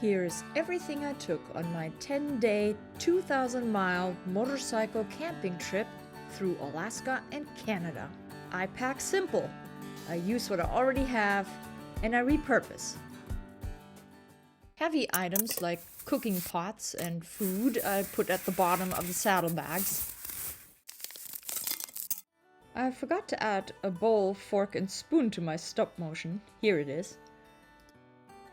Here's everything I took on my 10-day, 2,000-mile motorcycle camping trip through Alaska and Canada. I pack simple, I use what I already have, and I repurpose. Heavy items like cooking pots and food I put at the bottom of the saddlebags. I forgot to add a bowl, fork, and spoon to my stop motion. Here it is.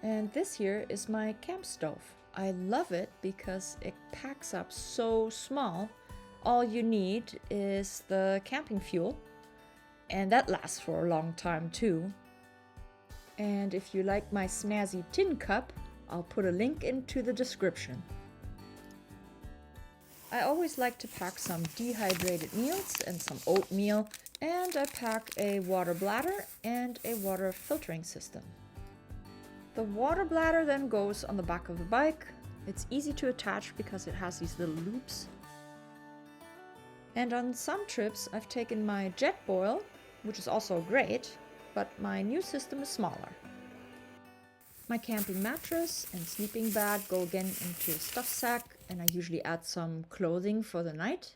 And this here is my camp stove. I love it because it packs up so small. All you need is the camping fuel, and that lasts for a long time too. And if you like my snazzy tin cup, I'll put a link into the description. I always like to pack some dehydrated meals and some oatmeal, and I pack a water bladder and a water filtering system. The water bladder then goes on the back of the bike. It's easy to attach because it has these little loops. And on some trips I've taken my jet boil, which is also great, but my new system is smaller. My camping mattress and sleeping bag go again into a stuff sack, and I usually add some clothing for the night.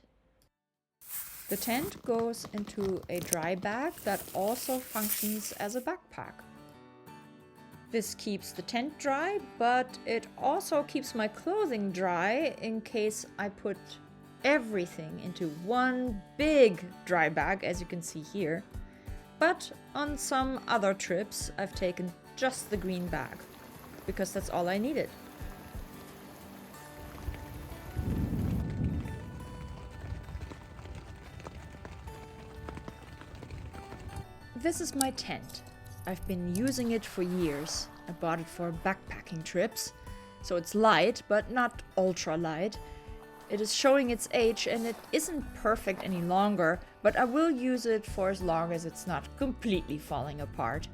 The tent goes into a dry bag that also functions as a backpack. This keeps the tent dry, but it also keeps my clothing dry in case I put everything into one big dry bag, as you can see here. But on some other trips, I've taken just the green bag, because that's all I needed. This is my tent. I've been using it for years. I bought it for backpacking trips, so it's light, but not ultra light. It is showing its age and it isn't perfect any longer, but I will use it for as long as it's not completely falling apart.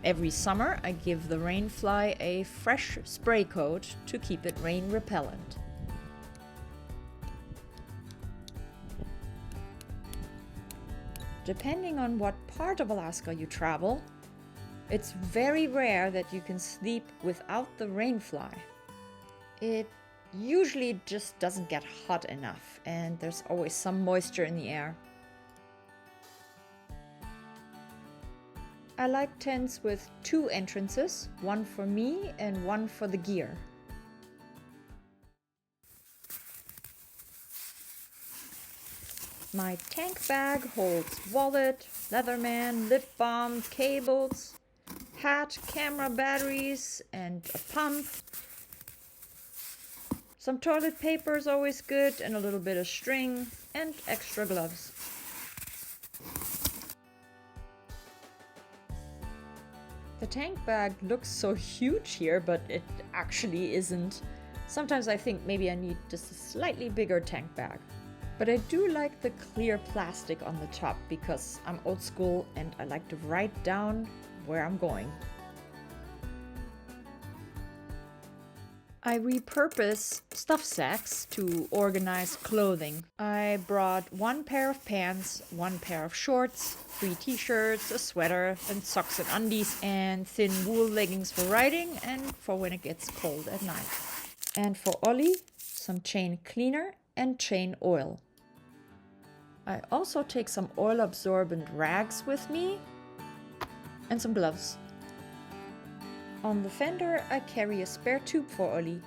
Every summer I give the rainfly a fresh spray coat to keep it rain repellent. Depending on what part of Alaska you travel, it's very rare that you can sleep without the rainfly. It usually just doesn't get hot enough, and there's always some moisture in the air. I like tents with two entrances, one for me and one for the gear. My tank bag holds wallet, Leatherman, lip balm, cables, hat, camera batteries, and a pump. Some toilet paper is always good, and a little bit of string, and extra gloves. The tank bag looks so huge here, but it actually isn't. Sometimes I think maybe I need just a slightly bigger tank bag. But I do like the clear plastic on the top because I'm old school and I like to write down where I'm going. I repurpose stuff sacks to organize clothing. I brought one pair of pants, one pair of shorts, 3 t-shirts, a sweater, and socks and undies, and thin wool leggings for riding and for when it gets cold at night. And for Ollie, some chain cleaner and chain oil. I also take some oil absorbent rags with me and some gloves. On the fender I carry a spare tube for Ollie.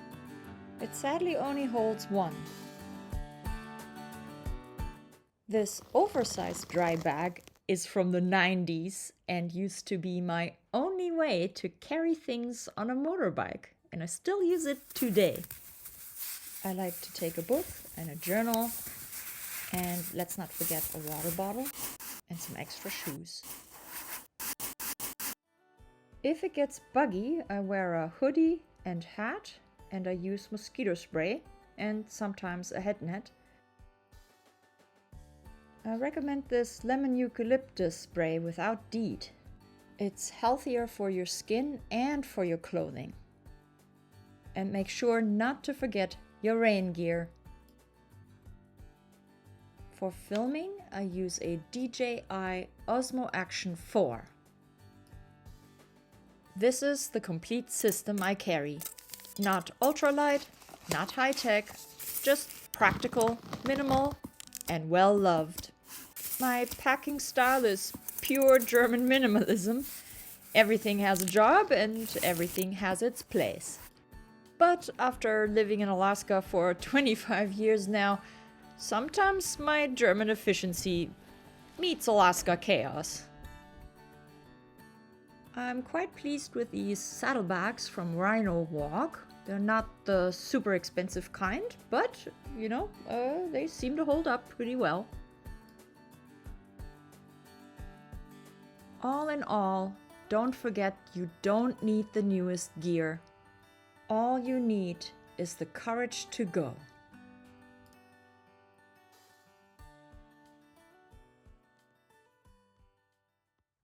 It sadly only holds one. This oversized dry bag is from the 90s and used to be my only way to carry things on a motorbike, and I still use it today. I like to take a book and a journal, and let's not forget a water bottle and some extra shoes. If it gets buggy, I wear a hoodie and hat, and I use mosquito spray and sometimes a head net. I recommend this lemon eucalyptus spray without DEET. It's healthier for your skin and for your clothing. And make sure not to forget your rain gear. For filming, I use a DJI Osmo Action 4. This is the complete system I carry. Not ultralight, not high-tech, just practical, minimal, and well-loved. My packing style is pure German minimalism. Everything has a job and everything has its place. But after living in Alaska for 25 years now, sometimes my German efficiency meets Alaska chaos. I'm quite pleased with these saddlebags from Rhino Walk. They're not the super expensive kind, but, they seem to hold up pretty well. All in all, don't forget you don't need the newest gear. All you need is the courage to go.